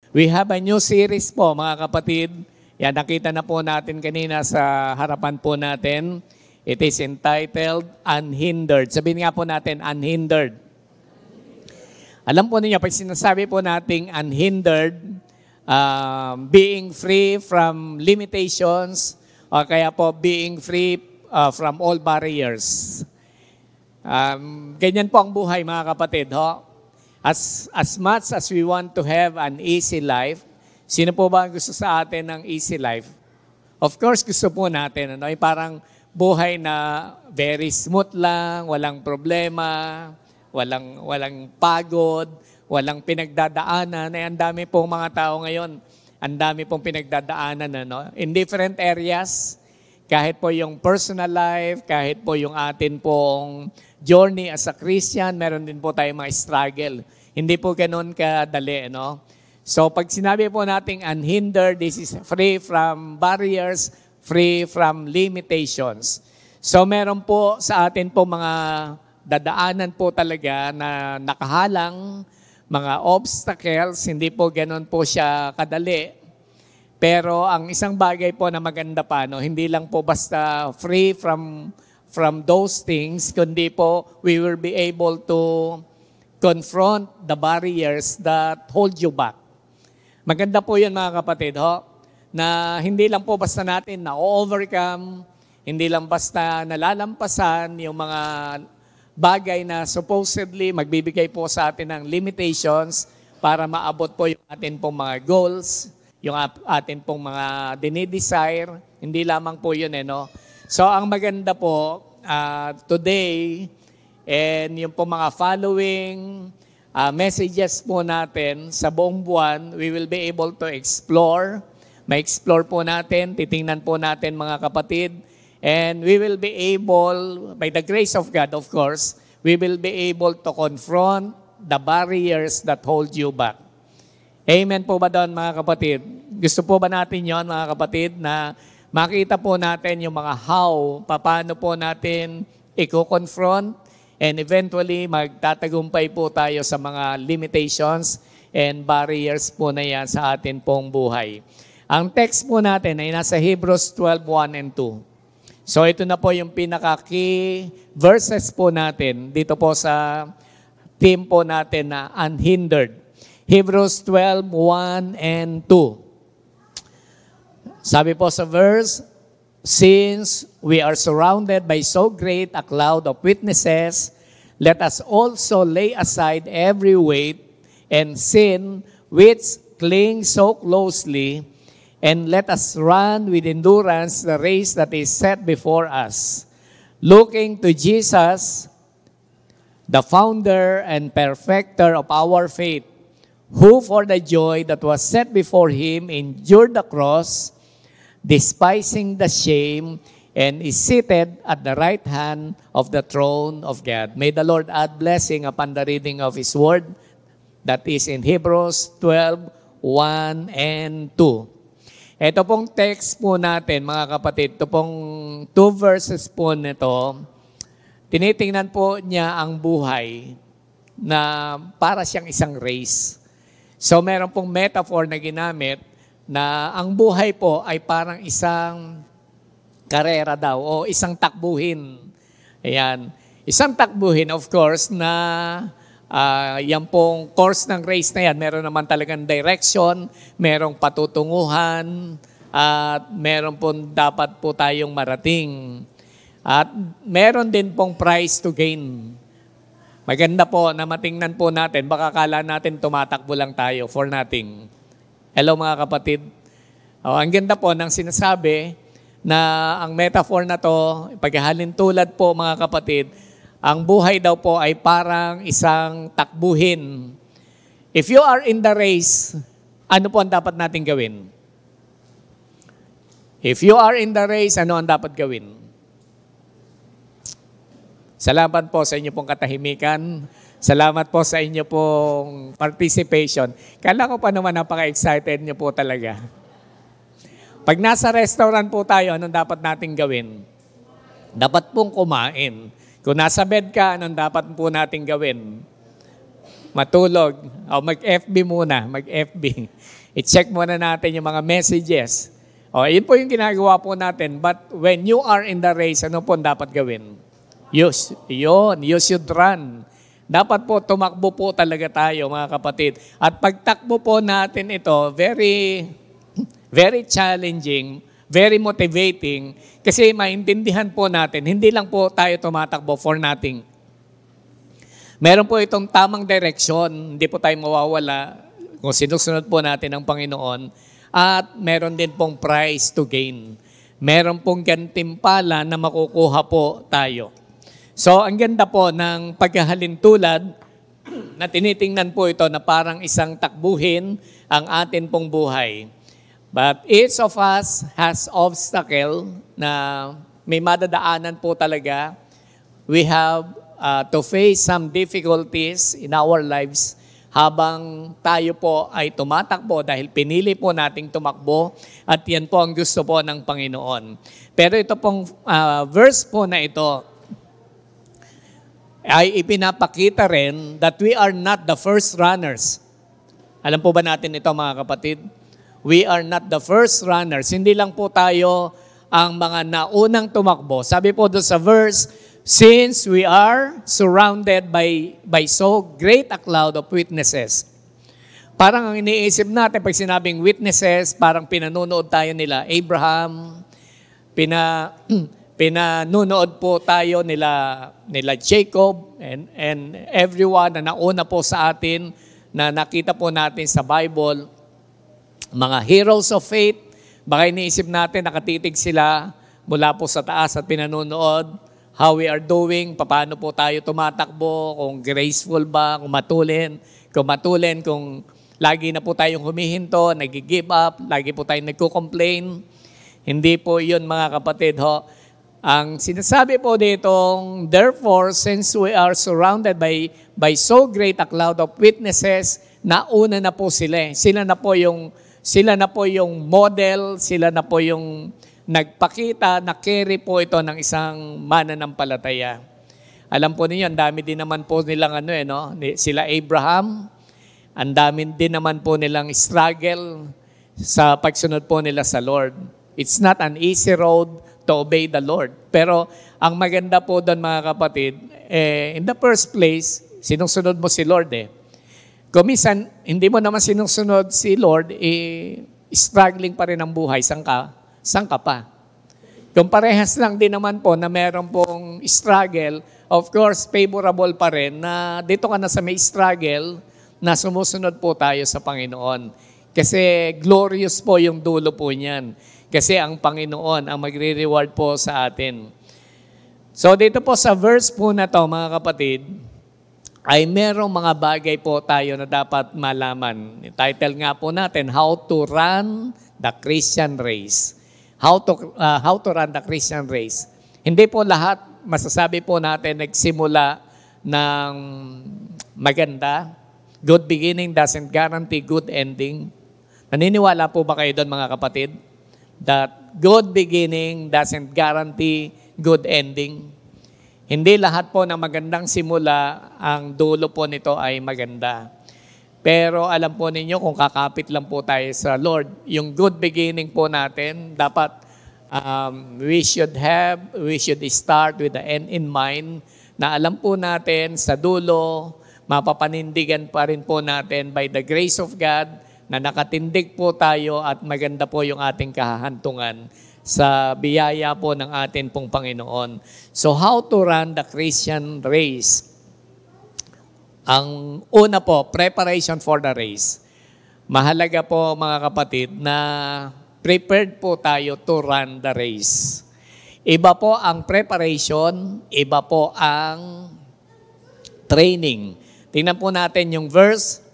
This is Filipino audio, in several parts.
We have a new series po mga kapatid. Yan, nakita na po natin kanina sa harapan po natin. It is entitled Unhindered. Sabihin nga po natin, Unhindered. Alam po ninyo, pag sinasabi po nating unhindered, being free from limitations, o kaya po being free from all barriers. Ganyan po ang buhay mga kapatid. Ho? As much as we want to have an easy life, sino po ba ang gusto sa atin ng easy life? Of course, gusto po natin. Ano? Parang buhay na very smooth lang, walang problema, walang pagod, walang pinagdadaanan. Ang dami pong mga tao ngayon, ang dami pong pinagdadaanan. Ano? In different areas, kahit po yung personal life, kahit po yung atin pong journey as a Christian, meron din po tayong mga struggle. Hindi po ganun kadali, no? So pag sinabi po nating unhindered, this is free from barriers, free from limitations. So meron po sa atin po mga dadaanan po talaga na nakahalang, mga obstacles, hindi po ganun po siya kadali. Pero ang isang bagay po na maganda pa, no, hindi lang po basta free from those things, kundi po we will be able to confront the barriers that hold you back. Maganda po yun mga kapatid, ho, na hindi lang po basta natin na-overcome, hindi lang basta nalalampasan yung mga bagay na supposedly magbibigay po sa atin ng limitations para maabot po yung atin pong mga goals, yung atin pong mga dinidesire, hindi lamang po yun, no? So, ang maganda po, today, and yung po mga following messages po natin sa buong buwan, we will be able to explore. Ma-explore po natin, titingnan po natin mga kapatid, and we will be able, by the grace of God, of course, we will be able to confront the barriers that hold you back. Amen po ba doon mga kapatid? Gusto po ba natin yon mga kapatid na makita po natin yung mga how, paano po natin i-confront, and eventually magtatagumpay po tayo sa mga limitations and barriers po na yan sa atin pong buhay. Ang text po natin ay nasa Hebrews 12:1 and 2. So ito na po yung pinaka-key verses po natin dito po sa theme po natin na unhindered. Hebrews 12:1 and 2. Sabi po sa verse, since we are surrounded by so great a cloud of witnesses, let us also lay aside every weight and sin which clings so closely, and let us run with endurance the race that is set before us, looking to Jesus, the founder and perfecter of our faith, who for the joy that was set before him endured the cross, despising the shame, and is seated at the right hand of the throne of God. May the Lord add blessing upon the reading of His Word, that is in Hebrews 12:1 and 2. Ito pong text po natin, mga kapatid, ito pong 2 verses po nito, tinitingnan po niya ang buhay na para siyang isang race. So meron pong metaphor na ginamit na ang buhay po ay parang isang karera daw o isang takbuhin. Ayan. Isang takbuhin, of course, na yan pong course ng race na yan. Meron naman talagang direction, merong patutunguhan, at meron pong dapat po tayong marating. At meron din pong prize to gain. Maganda po na matingnan po natin, baka kala natin tumatakbo lang tayo for nothing. Hello mga kapatid. Ang ganda po ng sinasabi na ang metaphor na to, paghahalin tulad po mga kapatid, ang buhay daw po ay parang isang takbuhin. If you are in the race, ano po ang dapat natin gawin? If you are in the race, ano ang dapat gawin? Salamat po sa inyo pong katahimikan. Salamat po sa inyo pong participation. Kala ko pa naman napaka-excited niyo po talaga. Pag nasa restaurant po tayo, anong dapat natin gawin? Dapat pong kumain. Kung nasa bed ka, anong dapat po natin gawin? matulog. O mag-FB muna, mag-FB. I-check muna natin yung mga messages. O, yun po yung ginagawa po natin. But when you are in the race, ano po dapat gawin? You should run. Dapat po tumakbo po talaga tayo, mga kapatid. At pagtakbo po natin ito, very, very challenging, very motivating, kasi maintindihan po natin, hindi lang po tayo tumatakbo for nothing. Meron po itong tamang direksyon, hindi po tayo mawawala kung sinusunod po natin ang Panginoon, at meron din pong prize to gain. Meron pong gantimpala na makukuha po tayo. So, ang ganda po ng paghahalintulad na tinitingnan po ito na parang isang takbuhin ang atin pong buhay. But each of us has obstacle na may madadaanan po talaga. We have to face some difficulties in our lives habang tayo po ay tumatakbo dahil pinili po nating tumakbo at yan po ang gusto po ng Panginoon. Pero ito pong verse po na ito ay ipinapakita rin that we are not the first runners. Alam po ba natin ito, mga kapatid? We are not the first runners. Hindi lang po tayo ang mga naunang tumakbo. Sabi po doon sa verse, since we are surrounded by so great a cloud of witnesses. Parang ang iniisip natin pag sinabing witnesses, parang pinanunood tayo nila Abraham, pinanunood po tayo nila Jacob and everyone na nauna po sa atin na nakita po natin sa Bible, mga heroes of faith. Baka iniisip natin nakatitig sila mula po sa taas at pinanunood how we are doing, paano po tayo tumatakbo, kung graceful ba, kung matulin, kung lagi na po tayong humihinto, nag-give up, lagi po tayong nagko-complain. Hindi po yun, mga kapatid, ho. Ang sinasabi po ditong, therefore, since we are surrounded by so great a cloud of witnesses, nauna na po sila. Sila na po yung model, sila na po yung nagpakita na carry po ito ng isang mananampalataya. Alam po niyo, ang dami din naman po nilang sila Abraham, ang dami din naman po nilang struggle sa pagsunod po nila sa Lord. It's not an easy road to obey the Lord. Pero ang maganda po doon, mga kapatid, in the first place, sinusunod mo si Lord Kung minsan, hindi mo naman sinusunod si Lord, struggling pa rin ang buhay, saan ka pa? Kung parehas lang din naman po na meron pong struggle, of course, favorable pa rin na dito ka na sa may struggle na sumusunod po tayo sa Panginoon. Kasi glorious po yung dulo po niyan. Kasi ang Panginoon ang magre-reward po sa atin. So dito po sa verse po na to, mga kapatid, ay merong mga bagay po tayo na dapat malaman. Title nga po natin, How to Run the Christian Race. How to run the Christian race. Hindi po lahat, masasabi po natin, nagsimula ng maganda. Good beginning doesn't guarantee good ending. Naniniwala po ba kayo doon, mga kapatid? That good beginning doesn't guarantee good ending. Hindi lahat po ng magandang simula, ang dulo po nito ay maganda. Pero alam po ninyo, kung kakapit lang po tayo sa Lord, yung good beginning po natin, dapat we should start with the end in mind, na alam po natin sa dulo, mapapanindigan pa rin po natin by the grace of God, na nakatindig po tayo at maganda po yung ating kahahantungan sa biyaya po ng atin pong Panginoon. So how to run the Christian race? Ang una po, preparation for the race. Mahalaga po, mga kapatid, na prepared po tayo to run the race. Iba po ang preparation, iba po ang training. Tingnan po natin yung verse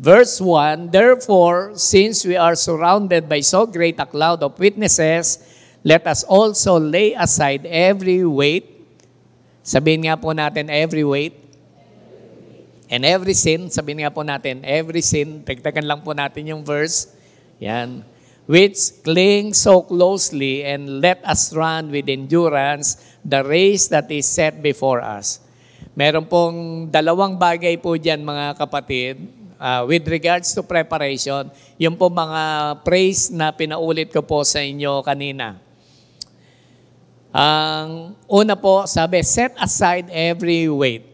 1, therefore, since we are surrounded by so great a cloud of witnesses, let us also lay aside every weight. Sabihin nga po natin, every weight. And every sin, sabihin nga po natin, every sin, dagdagan lang po natin yung verse. Yan. Which cling so closely and let us run with endurance the race that is set before us. Meron pong dalawang bagay po dyan mga kapatid with regards to preparation. Yung po mga praise na pinaulit ko po sa inyo kanina. Ang una po, sabi, set aside every weight.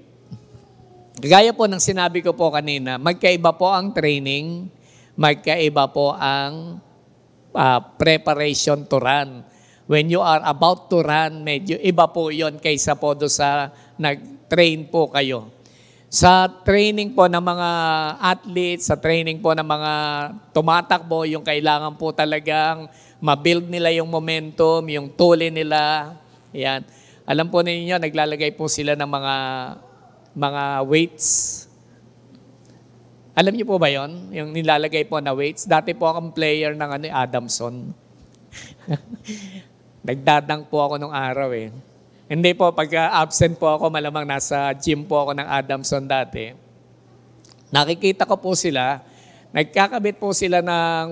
Gaya po ng sinabi ko po kanina, magkaiba po ang training, magkaiba po ang preparation to run. When you are about to run, medyo iba po yon kaysa po do sa nag-train po kayo. Sa training po ng mga athletes, sa training po ng mga tumatakbo, yung kailangan po talagang ma-build nila yung momentum, yung tuli nila. Yan. Alam po ninyo, naglalagay po sila ng mga weights. Alam niyo po ba yon? Yung nilalagay po na weights. Dati po akong player ng Adamson. Nagdadang po ako nung araw eh. Hindi po, pag-absent po ako, malamang nasa gym po ako ng Adamson dati. Nakikita ko po sila, nagkakabit po sila ng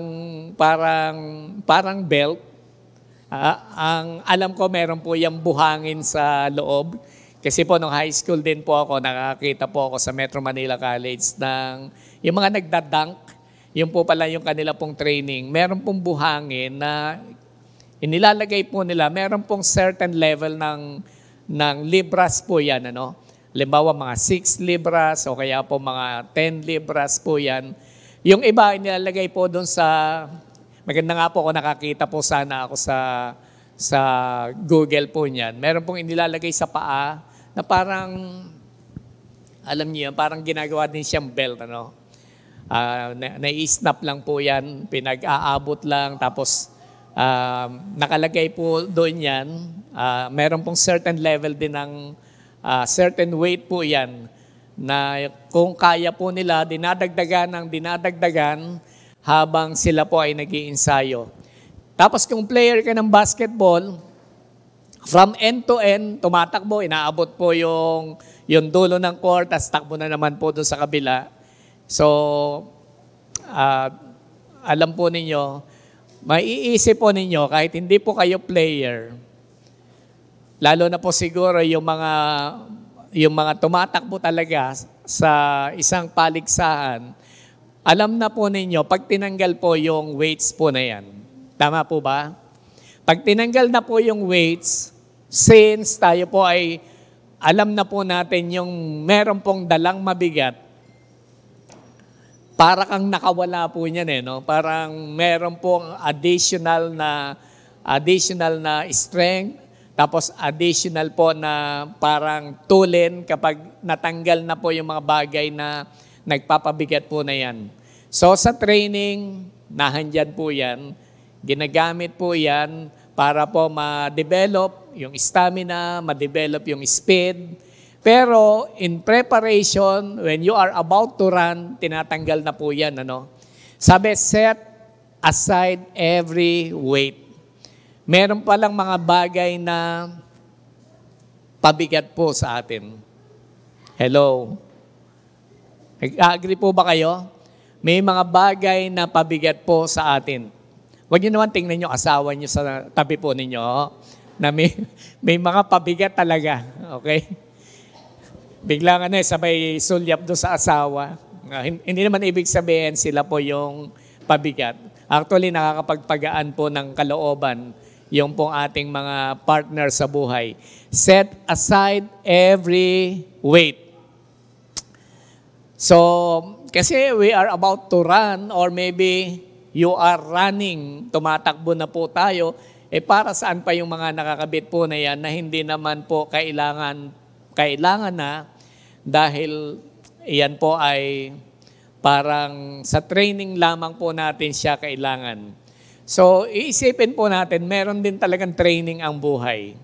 parang belt. Ang alam ko, meron po yung buhangin sa loob. Kasi po, nung high school din po ako, nakakita po ako sa Metro Manila College ng yung mga nagdadunk, yung po pala yung kanila pong training. Meron pong buhangin na inilalagay po nila, meron pong certain level ng libras po yan. Halimbawa, mga 6 libras o kaya po mga 10 libras po yan. Yung iba, inilalagay po doon sa, maganda nga po kung nakakita po sana ako sa Google po niyan. Meron pong inilalagay sa paa na parang, alam niyo, parang ginagawa din siyang belt. Na-snap lang po yan, pinag-aabot lang, tapos nakalagay po doon yan. Meron pong certain level din ng certain weight po yan na kung kaya po nila, dinadagdagan habang sila po ay nag-iinsayo. Tapos kung player ka ng basketball, from end to end, tumatakbo, inaabot po yung dulo ng court, tapos takbo na naman po doon sa kabila. So, alam po ninyo, maiisip po ninyo, kahit hindi po kayo player, lalo na po siguro yung mga tumatakbo talaga sa isang paligsahan, alam na po ninyo, pag tinanggal po yung weights po na yan. Tama po ba? Pag tinanggal na po yung weights, since tayo po ay alam na po natin yung meron pong dalang mabigat, para kang nakawala po niyan Parang meron pong additional na strength, tapos additional po na parang tulin kapag natanggal na po yung mga bagay na nagpapabigat po na yan. So sa training, nahandyan po yan. Ginagamit po yan para po ma-develop yung stamina, ma-develop yung speed. Pero in preparation, when you are about to run, tinatanggal na po yan. Sabi, set aside every weight. Meron palang mga bagay na pabigat po sa atin. Hello? Nag-agree po ba kayo? May mga bagay na pabigat po sa atin. Huwag niyo naman tingnan niyo asawa niyo sa tabi po ninyo na may mga pabigat talaga. Okay? Bigla sabay sulyap doon sa asawa. Hindi naman ibig sabihin sila po yung pabigat. Actually, nakakapagpagaan po ng kalooban yung pong ating mga partner sa buhay. Set aside every weight. So, kasi we are about to run or maybe you are running, tumatakbo na po tayo, para saan pa yung mga nakakabit po na yan na hindi naman po kailangan na dahil iyan po ay parang sa training lamang po natin siya kailangan. So, iisipin po natin, meron din talagang training ang buhay.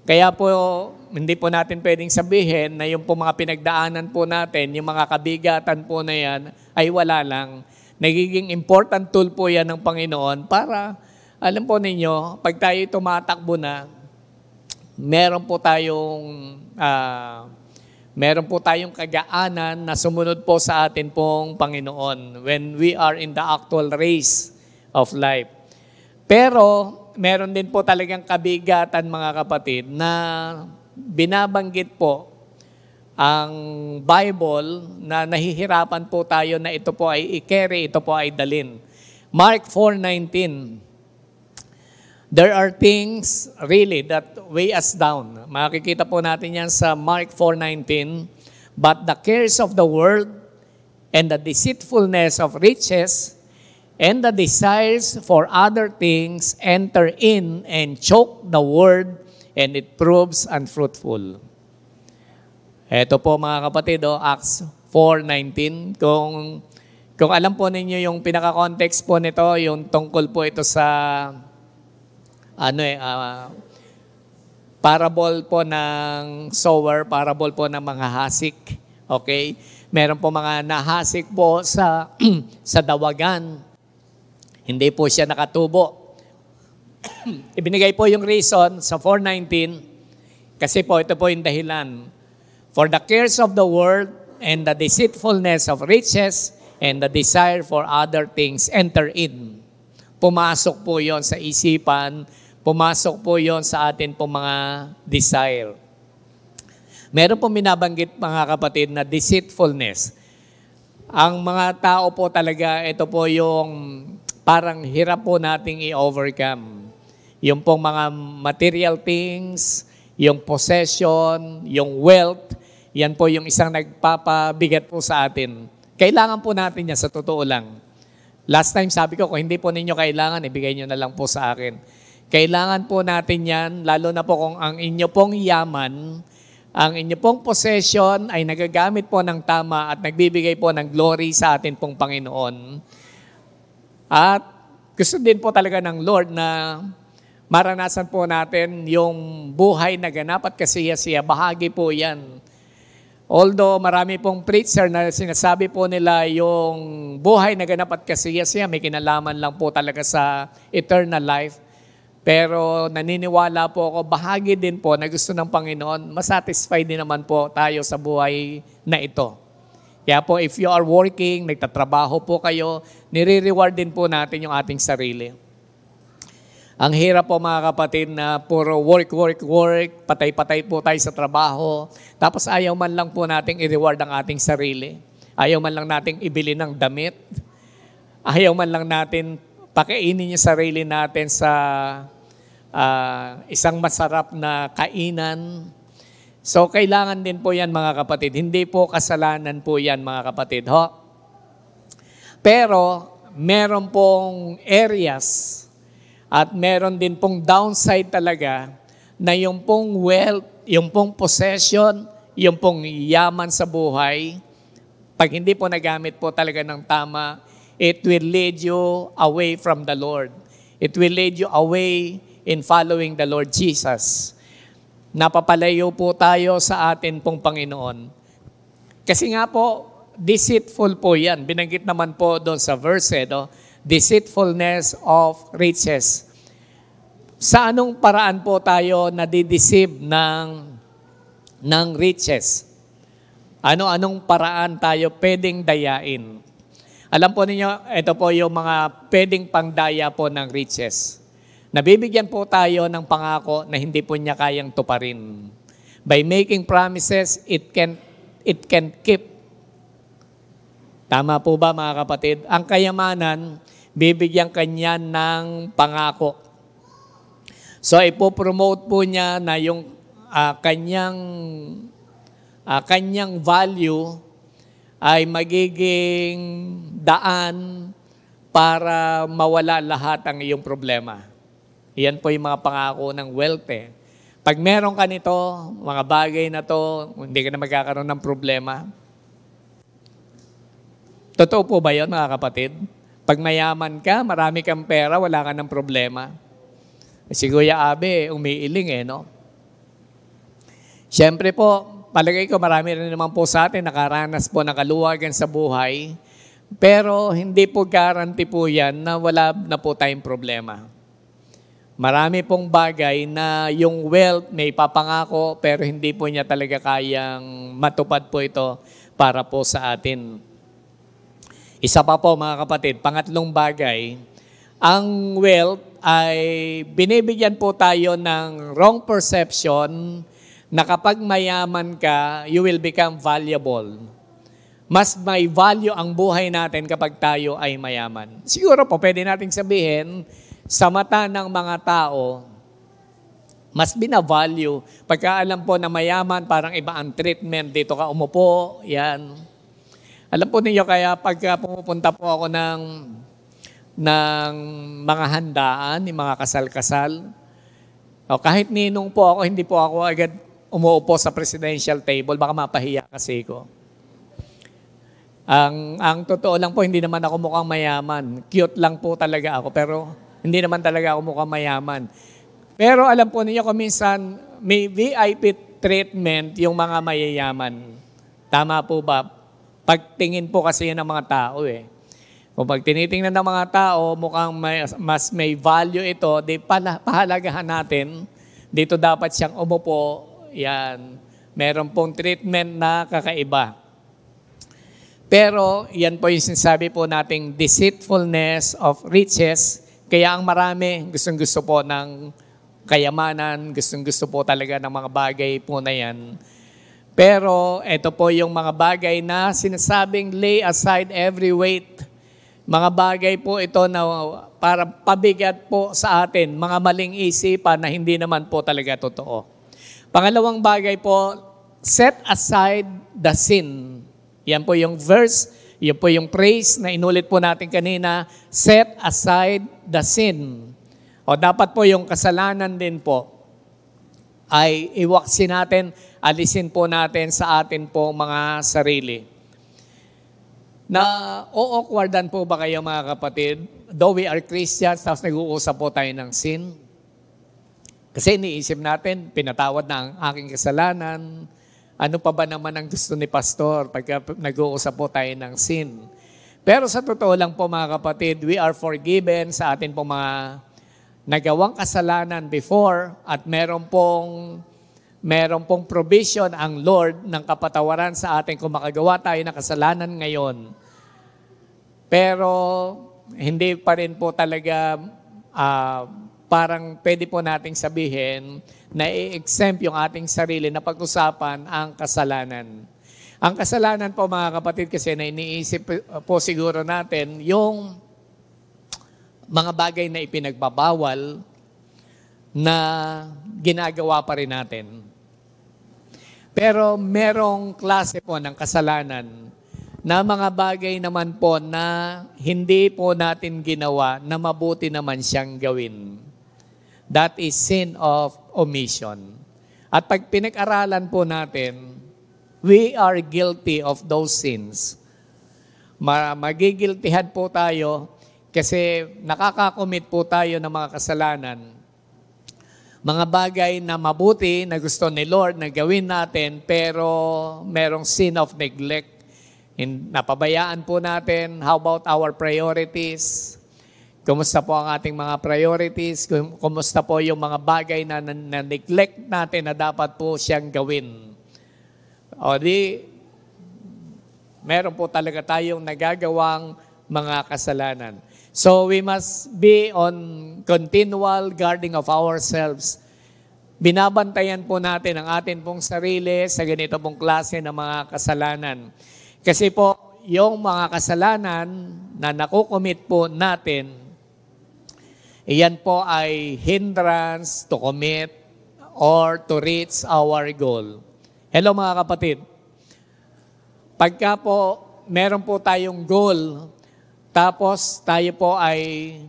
Kaya po, hindi po natin pwedeng sabihin na yung po mga pinagdaanan po natin, yung mga kabigatan po na yan, ay wala lang. Nagiging important tool po yan ng Panginoon para, alam po ninyo, pag tayo tumatakbo na, meron po tayong kagaanan na sumunod po sa atin pong Panginoon when we are in the actual race of life. Pero, meron din po talagang kabigatan mga kapatid na binabanggit po ang Bible na nahihirapan po tayo na ito po ay i-carry, ito po ay dalin. Mark 4:19. There are things really that weigh us down. Makikita po natin yan sa Mark 4:19. But the cares of the world and the deceitfulness of riches and the desires for other things enter in and choke the word, and it proves unfruitful. Ito po mga kapatid, Acts 4:19. Kung alam po ninyo yung pinaka-context po nito, yung tungkol po ito sa parable po ng sower, parable po ng mga hasik. Okay? Meron po mga nahasik po sa sa dawagan. Hindi po siya nakatubo. Ibinigay po yung reason sa 4:19 kasi po ito po yung dahilan. For the cares of the world and the deceitfulness of riches and the desire for other things enter in. Pumasok po yon sa isipan, pumasok po yon sa atin po mga desire. Meron po binabanggit mga kapatid na deceitfulness. Ang mga tao po talaga, ito po yung parang hirap po nating i-overcome. Yung pong mga material things, yung possession, yung wealth, yan po yung isang nagpapabigat po sa atin. Kailangan po natin yan sa totoo lang. Last time sabi ko, kung hindi po ninyo kailangan, ibigay nyo na lang po sa akin. Kailangan po natin yan, lalo na po kung ang inyo pong yaman, ang inyo pong possession ay nagagamit po ng tama at nagbibigay po ng glory sa atin pong Panginoon. At gusto din po talaga ng Lord na maranasan po natin yung buhay na ganap at kasiya-siya. Bahagi po yan. Although marami pong preacher na sinasabi po nila yung buhay na ganap at kasiya-siya, may kinalaman lang po talaga sa eternal life. Pero naniniwala po ako, bahagi din po na gusto ng Panginoon, masatisfied din naman po tayo sa buhay na ito. Kaya po, if you are working, nagtatrabaho po kayo, nire-reward din po natin yung ating sarili. Ang hirap po mga kapatid na puro work, patay-patay po tayo sa trabaho, tapos ayaw man lang po nating i-reward ang ating sarili. Ayaw man lang nating ibili ng damit. Ayaw man lang natin pakainin yung sarili natin sa isang masarap na kainan. So, kailangan din po yan mga kapatid. Hindi po kasalanan po yan mga kapatid. Ho? Pero, meron pong areas at meron din pong downside talaga na yung pong wealth, yung pong possession, yung pong yaman sa buhay, pag hindi po nagamit po talaga ng tama, it will lead you away from the Lord. It will lead you away in following the Lord Jesus. Napapalayo po tayo sa atin pong Panginoon. Kasi nga po, deceitful po yan. Binanggit naman po doon sa verse, deceitfulness of riches. Sa anong paraan po tayo nadideceive ng riches? Ano-anong paraan tayo pwedeng dayain? Alam po ninyo, ito po yung mga pwedeng pangdaya po ng riches. Nabibigyan po tayo ng pangako na hindi po niya kayang tuparin. By making promises, it can keep. Tama po ba mga kapatid? Ang kayamanan, bibigyan kanya ng pangako. So ipopromote po niya na yung kanyang value ay magiging daan para mawala lahat ang iyong problema. Yan po yung mga pangako ng wealth. Pag meron ka nito, mga bagay na to, hindi ka na magkakaroon ng problema. Totoo po ba yun mga kapatid? Pag mayaman ka, marami kang pera, wala ka ng problema. Si Kuya Abe, umiiling no? Siyempre po, palagay ko marami rin naman po sa atin nakaranas po ng kaluwagan sa buhay, pero hindi po guarantee po yan na wala na po tayong problema. Marami pong bagay na yung wealth may papangako pero hindi po niya talaga kayang matupad po ito para po sa atin. Isa pa po mga kapatid, pangatlong bagay, ang wealth ay binibigyan po tayo ng wrong perception na kapag mayaman ka, you will become valuable. Mas may value ang buhay natin kapag tayo ay mayaman. Siguro po, pwede nating sabihin, sa mata ng mga tao, mas binavalue. Pagka alam po na mayaman, parang iba ang treatment. Dito ka umupo, yan. Alam po ninyo, kaya pagka pumupunta po ako ng mga handaan, ng mga kasal-kasal, o kahit ninong po ako, hindi po ako agad umuupo sa presidential table, baka mapahiya kasi ko. Ang totoo lang po, hindi naman ako mukhang mayaman. Cute lang po talaga ako, pero hindi naman talaga ako mukhang mayaman. Pero alam po niyo kung minsan may VIP treatment yung mga mayayaman. Tama po ba? Pagtingin po kasi yun ng mga tao eh. Kung pag tinitingnan ng mga tao, mukhang mas may value ito, di pahalagahan natin. Dito dapat siyang umupo. Yan. Meron pong treatment na kakaiba. Pero yan po yung sinasabi po nating deceitfulness of riches. Kaya ang marami gustong-gusto po ng kayamanan, gustong-gusto po talaga ng mga bagay po na yan. Pero ito po yung mga bagay na sinasabing lay aside every weight. Mga bagay po ito na para pabigat po sa atin, mga maling isipan na hindi naman po talaga totoo. Pangalawang bagay po, set aside the sin. Yan po yung verse, yan po yung praise na inulit po natin kanina, set aside the sin. O dapat po yung kasalanan din po ay iwaksin natin, alisin po natin sa atin po mga sarili. Na o-awkwardan po ba kayo mga kapatid? Though we are Christians, tapos nag-uusap po tayo ng sin. Kasi iniisip natin, pinatawad na ang aking kasalanan. Ano pa ba naman ang gusto ni pastor pagka nag-uusap po tayo ng sin? Pero sa totoo lang po mga kapatid, we are forgiven sa atin po mga nagawang kasalanan before at meron pong provision ang Lord ng kapatawaran sa atin kung makagawa tayo ng kasalanan ngayon. Pero hindi pa rin po talaga parang pwede po nating sabihin na i-exempt yung ating sarili na pag-usapan ang kasalanan. Ang kasalanan po mga kapatid kasi na iniisip po siguro natin yung mga bagay na ipinagbabawal na ginagawa pa rin natin. Pero merong klase po ng kasalanan na mga bagay naman po na hindi po natin ginawa na mabuti naman siyang gawin. That is sin of omission. At pag pinag-aralan po natin, we are guilty of those sins. Magigiltihan po tayo kasi nakakakomit po tayo ng mga kasalanan. Mga bagay na mabuti na gusto ni Lord na gawin natin pero merong sin of neglect. Napabayaan po natin. How about our priorities? Kumusta po ang ating mga priorities? Kumusta po yung mga bagay na neglect natin na dapat po siyang gawin? O di, meron po talaga tayong nagagawang mga kasalanan. So we must be on continual guarding of ourselves. Binabantayan po natin ang atin pong sarili sa ganito pong klase ng mga kasalanan. Kasi po, yung mga kasalanan na nakukomit po natin, iyan po ay hindrance to commit or to reach our goal. Hello mga kapatid. Pagka po meron po tayong goal, tapos tayo po ay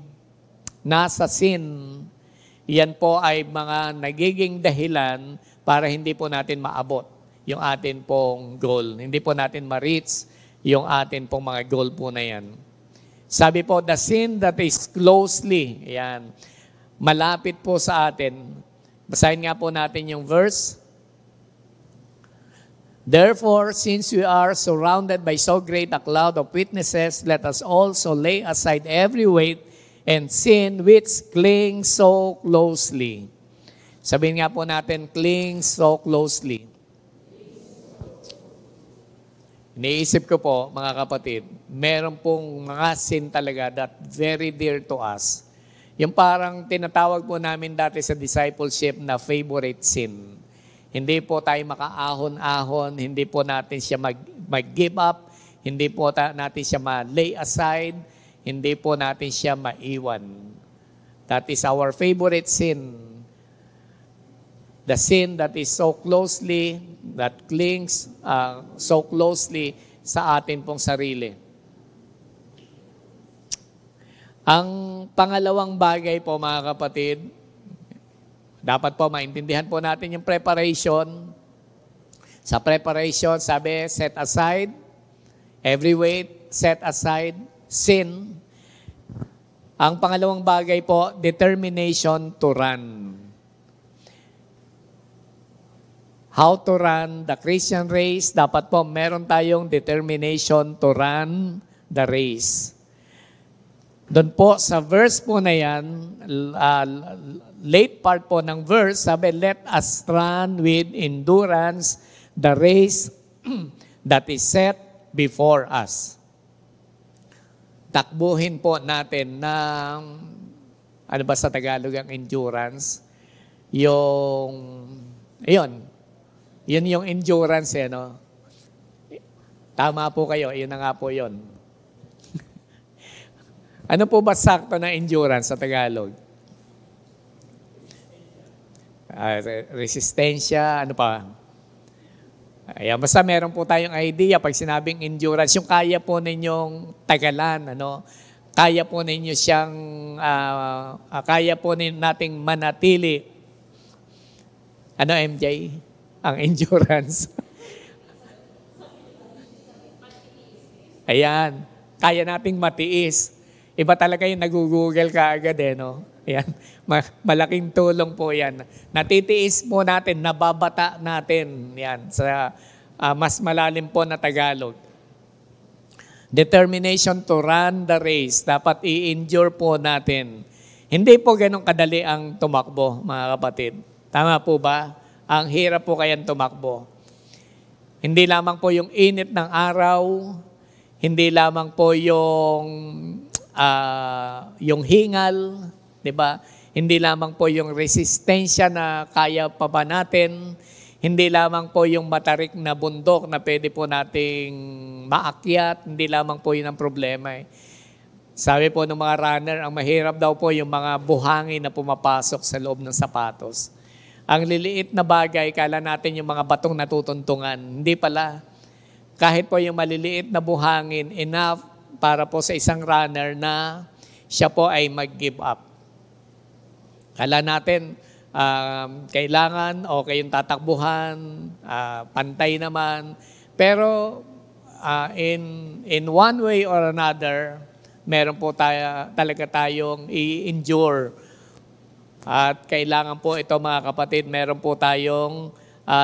nasa sin, yan po ay mga nagiging dahilan para hindi po natin maabot yung atin pong goal. Hindi po natin ma-reach yung atin pong mga goal po na yan. Sabi po, the sin that is closely, yan, malapit po sa atin. Basahin nga po natin yung verse. Therefore, since we are surrounded by so great a cloud of witnesses, let us also lay aside every weight and sin which clings so closely. Sabihin nga po natin, clings so closely. Iniisip ko po, mga kapatid, meron pong mga sin talaga that very dear to us. Yung parang tinatawag po namin dati sa discipleship na favorite sin. Hindi po tayo makaahon-ahon, hindi po natin siya mag-give up, hindi po natin siya ma-lay aside, hindi po natin siya maiwan. That is our favorite sin. The sin that is so closely, that clings so closely sa atin pong sarili. Ang pangalawang bagay po mga kapatid, dapat po maintindihan po natin yung preparation. Sa preparation, sabi, set aside every weight, set aside sin. Ang pangalawang bagay po, determination to run. How to run the Christian race? Dapat po meron tayong determination to run the race. Doon po sa verse po na yan, late part po ng verse, sabi, let us run with endurance the race that is set before us. Takbuhin po natin ng, ano ba sa Tagalog ang endurance? Yun yung endurance no? Tama po kayo, yun na nga po yun. Ano po ba sakto na endurance sa Tagalog? Resistensya, ano pa? Ayan, basta meron po tayong idea pag sinabing endurance, yung kaya po ninyong tagalan, kaya po ninyo siyang, kaya po nating manatili. Ano MJ? Ang endurance. Ayan, kaya nating matiis. Iba talaga yung nag-google ka agad no? Ayan, malaking tulong po yan. Natitiis po natin, nababata natin yan sa mas malalim po na Tagalog. Determination to run the race. Dapat i-endure po natin. Hindi po ganun kadali ang tumakbo, mga kapatid. Tama po ba? Ang hirap po kayang tumakbo. Hindi lamang po yung init ng araw, hindi lamang po yung hingal, di ba? Hindi lamang po yung resistensya na kaya pa ba natin, hindi lamang po yung matarik na bundok na pwede po nating maakyat, hindi lamang po yun ang problema. Sabi po ng mga runner, ang mahirap daw po yung mga buhangin na pumapasok sa loob ng sapatos. Ang liliit na bagay, kala natin yung mga batong natutuntungan. Hindi pala. Kahit po yung maliliit na buhangin, enough para po sa isang runner na siya po ay mag-give up. Kala natin, kailangan o kayong tatakbuhan, pantay naman. Pero in one way or another, meron po talaga tayong i-endure. At kailangan po ito mga kapatid, meron po tayong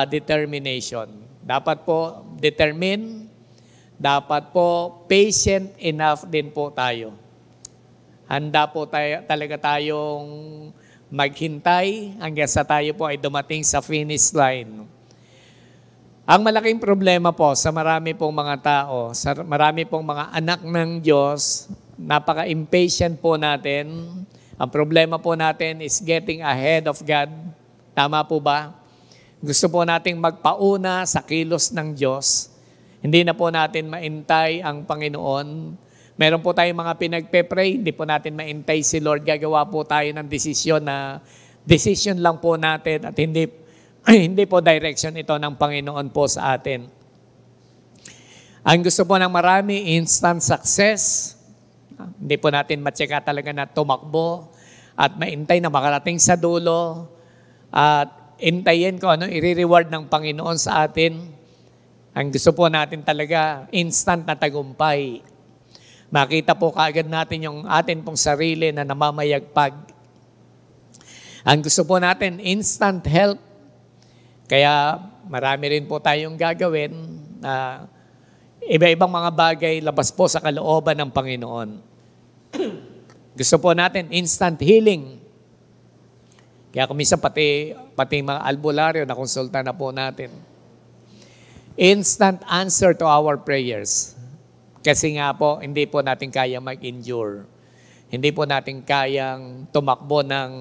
determination. Dapat po determine, dapat po patient enough din po tayo. Handa po talaga tayong maghintay hanggang sa tayo po ay dumating sa finish line. Ang malaking problema po sa marami pong mga tao, sa marami pong mga anak ng Diyos, napaka-impatient po natin. Ang problema po natin is getting ahead of God. Tama po ba? Gusto po nating magpauna sa kilos ng Diyos. Hindi na po natin maintay ang Panginoon. Meron po tayong mga pinagpe-pray, hindi po natin maintay si Lord. Gagawa po tayo ng desisyon na decision lang po natin at hindi po direction ito ng Panginoon po sa atin. Ang gusto po ng marami, instant success. Hindi po natin matseka talaga na tumakbo at maintay na makarating sa dulo at intayin ko ano i-reward ng Panginoon sa atin. Ang gusto po natin talaga, instant na tagumpay. Makita po kaagad natin yung atin pong sarili na namamayagpag. Ang gusto po natin, instant help. Kaya marami rin po tayong gagawin na iba-ibang mga bagay labas po sa kalooban ng Panginoon. Gusto po natin instant healing. Kaya kuminsan pati mga albularyo na konsulta na po natin. Instant answer to our prayers. Kasi nga po, hindi po natin kaya mag-endure. Hindi po natin kayang tumakbo ng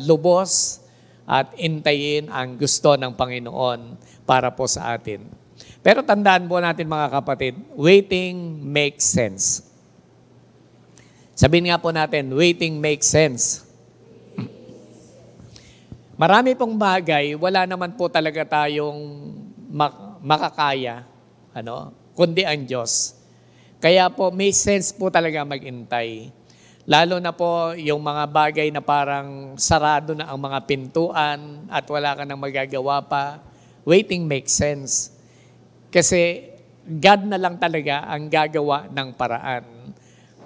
lubos at intayin ang gusto ng Panginoon para po sa atin. Pero tandaan po natin mga kapatid, waiting makes sense. Sabihin nga po natin, waiting makes sense. Marami pong bagay, wala naman po talaga tayong makakaya, kundi ang Diyos. Kaya po may sense po talaga maghintay. Lalo na po yung mga bagay na parang sarado na ang mga pintuan at wala ka nang magagawa pa, waiting makes sense. Kasi God na lang talaga ang gagawa ng paraan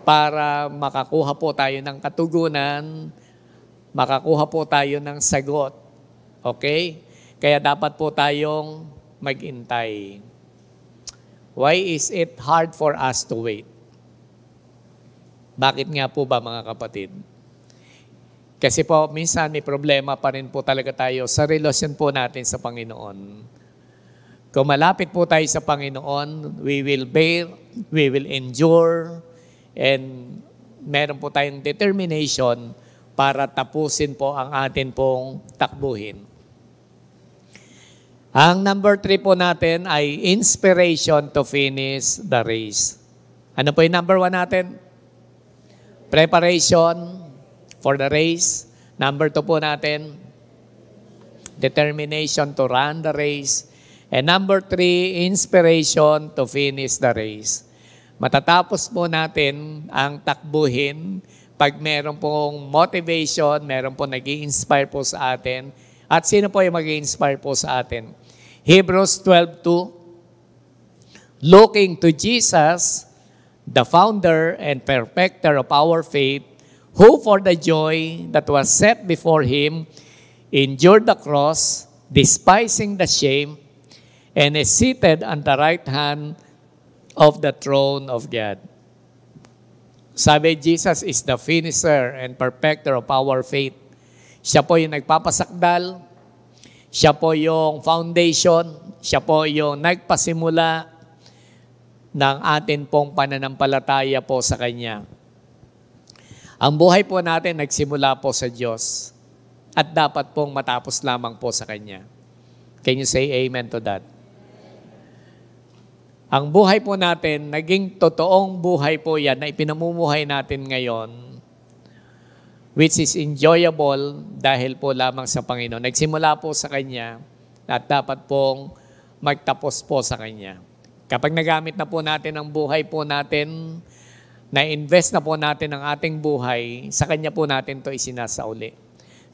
para makakuha po tayo ng katugunan, makakuha po tayo ng sagot. Okay? Kaya dapat po tayong maghintay. Why is it hard for us to wait? Bakit nga po ba mga kapatid? Kasi po minsan may problema pa rin po talaga tayo sa relasyon po natin sa Panginoon. Kung malapit po tayo sa Panginoon, we will bear, we will endure, and meron po tayong determination para tapusin po ang atin pong takbuhin. Ang number 3 po natin ay inspiration to finish the race. Ano po yung number 1 natin? Preparation for the race. Number 2 po natin, determination to run the race. And number 3, inspiration to finish the race. Matatapos po natin ang takbuhin pag meron pong motivation, meron pong nag-i-inspire po sa atin. At sino po yung mag-i-inspire po sa atin? Hebrews 12:2, looking to Jesus, the founder and perfecter of our faith, who for the joy that was set before him endured the cross, despising the shame, and is seated on the right hand of the throne of God. Sabi, Jesus is the finisher and perfecter of our faith. Siya po yung nagpapasakdal, siya po yung foundation, siya po yung nagpasimula ng atin pong pananampalataya po sa Kanya. Ang buhay po natin nagsimula po sa Diyos at dapat pong matapos lamang po sa Kanya. Can you say amen to that? Ang buhay po natin, naging totoong buhay po yan na ipinamumuhay natin ngayon, which is enjoyable dahil po lamang sa Panginoon. Nagsimula po sa Kanya at dapat pong magtapos po sa Kanya. Kapag nagamit na po natin ang buhay po natin, na-invest na po natin ang ating buhay, sa Kanya po natin ito isinasauli.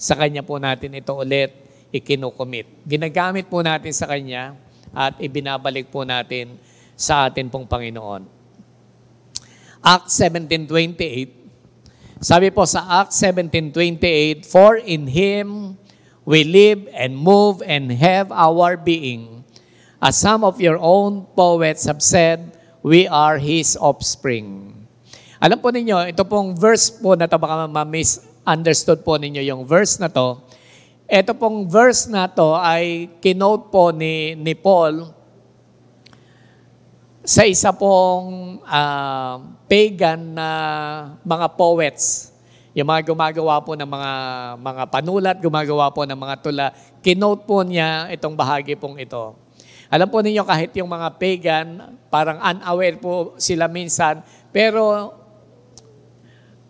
Sa Kanya po natin ito ulit ikinukomit. Ginagamit po natin sa Kanya at ibinabalik po natin sa atin pong Panginoon. Acts 17:28, sabi po sa Acts 17:28, for in Him we live and move and have our being. As some of your own poets have said, we are His offspring. Alam po ninyo, ito pong verse po na ito, baka ma-misunderstood po ninyo yung verse na to. Ito pong verse na to ay kinote po ni Paul sa isa pong pagan na mga poets. Yung mga gumagawa po ng mga panulat, gumagawa po ng mga tula, kinote po niya itong bahagi pong ito. Alam po ninyo, kahit yung mga pagan, parang unaware po sila minsan, pero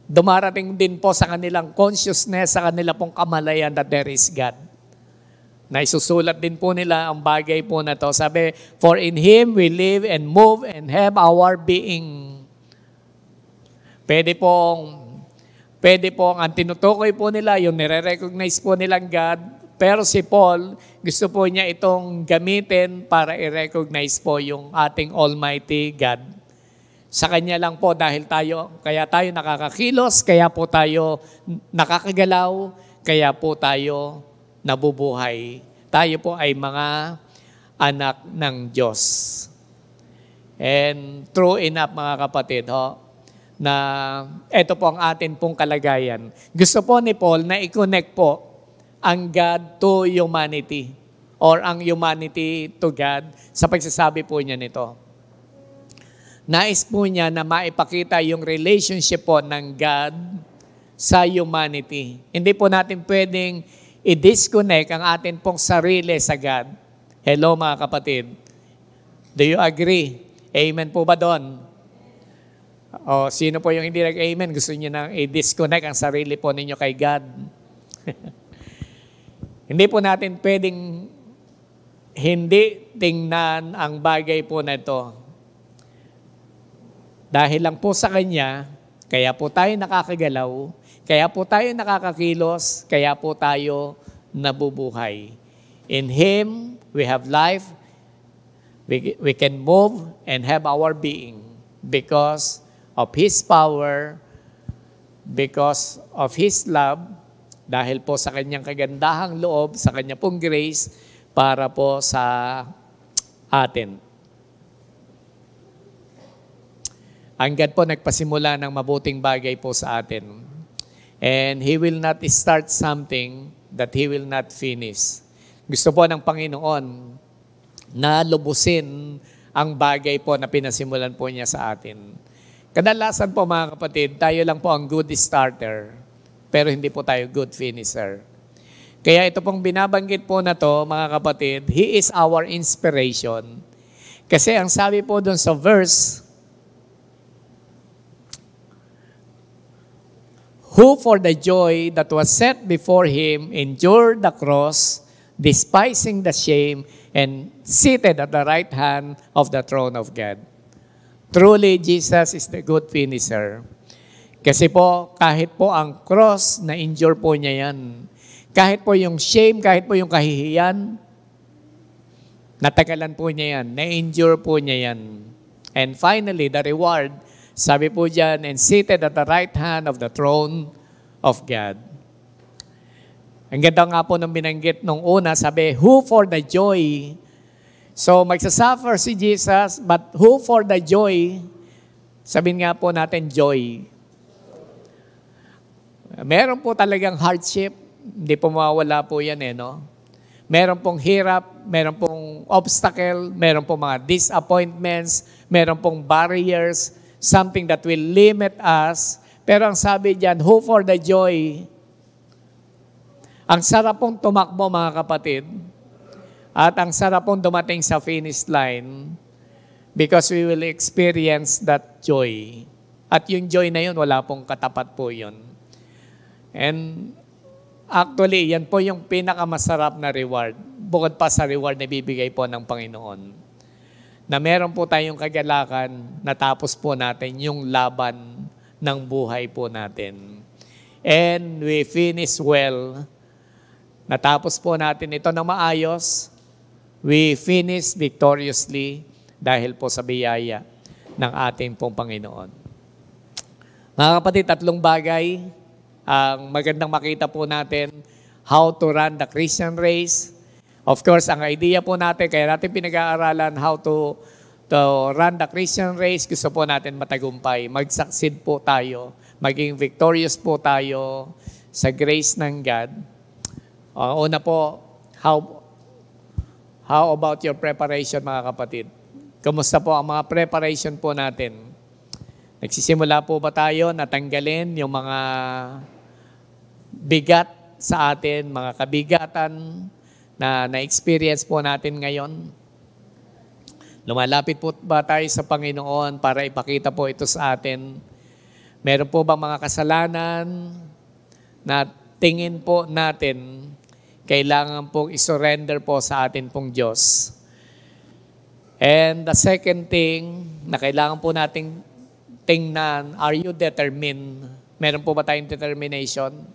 dumarating din po sa kanilang consciousness, sa kanila pong kamalayan that there is God. Na isusulat din po nila ang bagay po na to. Sabi, for in Him we live and move and have our being. Pwede pong ang tinutukoy po nila, yung nire-recognize po nilang God. Pero si Paul, gusto po niya itong gamitin para i-recognize po yung ating Almighty God. Sa Kanya lang po dahil kaya tayo nakakakilos, kaya po tayo nakakagalaw, kaya po tayo nabubuhay. Tayo po ay mga anak ng Diyos. And true enough mga kapatid, na ito po ang atin pong kalagayan. Gusto po ni Paul na i-connect po ang God to humanity or ang humanity to God sa pagsasabi po niya nito. Nais po niya na maipakita yung relationship po ng God sa humanity. Hindi po natin pwedeng i-disconnect ang atin pong sarili sa God. Hello mga kapatid. Do you agree? Amen po ba doon? O sino po yung hindi nag-amen? Gusto niyo nang i-disconnect ang sarili po ninyo kay God? Hindi po natin pwedeng hindi tingnan ang bagay po na ito. Dahil lang po sa Kanya, kaya po tayo nakakagalaw, kaya po tayo nakakakilos, kaya po tayo nabubuhay. In Him, we have life, we can move and have our being because of His power, because of His love, dahil po sa Kanyang kagandahang loob, sa Kanya pong grace, para po sa atin. Ang God po nagpasimula ng mabuting bagay po sa atin. And He will not start something that He will not finish. Gusto po ng Panginoon na lubusin ang bagay po na pinasimulan po niya sa atin. Kadalasan po mga kapatid, tayo lang po ang good starter, pero hindi po tayo good finisher. Kaya ito pong binabanggit po na to, mga kapatid, He is our inspiration. Kasi ang sabi po doon sa verse, who for the joy that was set before Him endured the cross, despising the shame, and seated at the right hand of the throne of God. Truly, Jesus is the good finisher. Kasi po, kahit po ang cross, na-endure po niya yan. Kahit po yung shame, kahit po yung kahihiyan, natagalan po niya yan. Na-endure po niya yan. And finally, the reward, sabi po dyan, and seated at the right hand of the throne of God. Ang ganda nga po nung binanggit nung una, sabi, who for the joy. So, magsasuffer si Jesus, but who for the joy, sabihin nga po natin, joy. Meron po talagang hardship, hindi po mawawala po yan no? Meron pong hirap, meron pong obstacle, meron pong mga disappointments, meron pong barriers, something that will limit us. Pero ang sabi diyan, who for the joy. Ang sarap pong tumakbo mga kapatid. At ang sarap pong dumating sa finish line because we will experience that joy. At yung joy na yun, wala pong katapat po yun. And actually, yan po yung pinakamasarap na reward. Bukod pa sa reward na bibigay po ng Panginoon. Na meron po tayong kagalakan, natapos po natin yung laban ng buhay po natin. And we finish well. Natapos po natin ito ng maayos. We finish victoriously dahil po sa biyaya ng ating pong Panginoon. Mga kapatid, 3 bagay ang magandang makita po natin how to run the Christian race. Of course, ang idea po natin, kaya natin pinag-aaralan how to run the Christian race, gusto po natin matagumpay. Mag-succeed po tayo, maging victorious po tayo sa grace ng God. Una po, how about your preparation mga kapatid? Kumusta po ang mga preparation po natin? Nagsisimula po ba tayo natanggalin yung mga bigat sa atin, mga kabigatan na na-experience po natin ngayon? Lumalapit po ba tayo sa Panginoon para ipakita po ito sa atin? Meron po ba mga kasalanan na tingin po natin kailangan pong isurrender po sa atin pong Diyos? And the second thing na kailangan po nating tingnan, are you determined? Meron po ba tayong determination?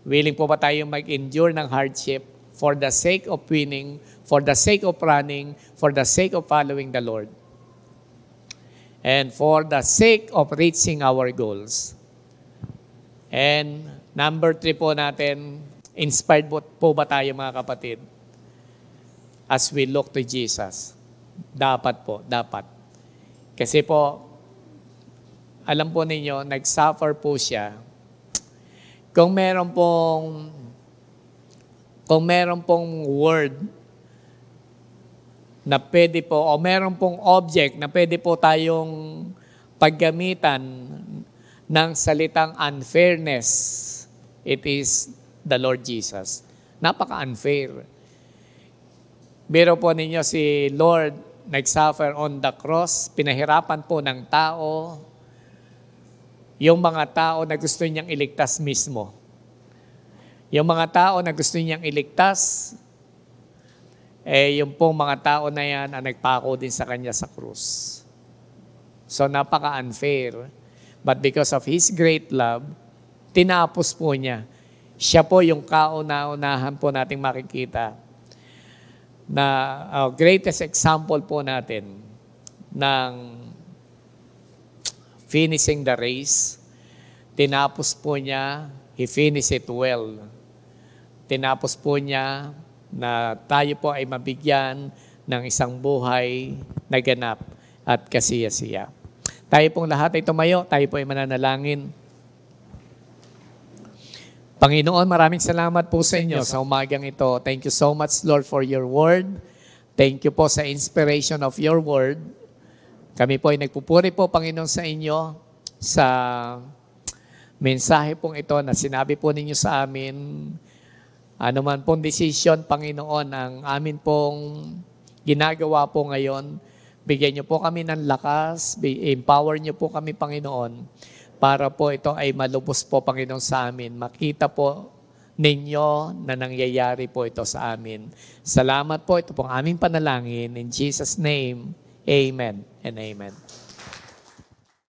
Willing po ba tayong mag-endure ng hardship for the sake of winning, for the sake of running, for the sake of following the Lord, and for the sake of reaching our goals? And number 3 po natin, inspired po ba tayo mga kapatid? As we look to Jesus. Dapat po, dapat. Kasi po, alam po ninyo, nag-suffer po siya. Kung meron pong word na pwede po, o meron pong object na pwede po tayong paggamitan ng salitang unfairness, it is the Lord Jesus. Napaka-unfair. Biro po ninyo si Lord nag-suffer on the cross, pinahirapan po ng tao, yung mga tao na gusto niyang iligtas mismo. Yung mga tao na gusto niyang iligtas, yung pong mga tao na yan ang nagpako din sa kanya sa krus. So napaka-unfair. But because of His great love, tinapos po niya. Siya po yung kauna-unahan po nating makikita na greatest example po natin ng finishing the race. Tinapos po niya, He finished it well. Tinapos po niya na tayo po ay mabigyan ng isang buhay na ganap at kasiya-siya. Tayo pong lahat ay tumayo, tayo po ay mananalangin. Panginoon, maraming salamat po sa inyo sa umagang ito. Thank you so much, Lord, for your word. Thank you po sa inspiration of your word. Kami po ay nagpupuri po, Panginoon, sa inyo sa mensahe pong ito na sinabi po ninyo sa amin. Ano man pong decision, Panginoon, ang amin pong ginagawa po ngayon, bigyan niyo po kami ng lakas, empower niyo po kami, Panginoon, para po ito ay malubos po, Panginoon, sa amin. Makita po ninyo na nangyayari po ito sa amin. Salamat po. Ito pong aming panalangin. In Jesus' name, amen and amen.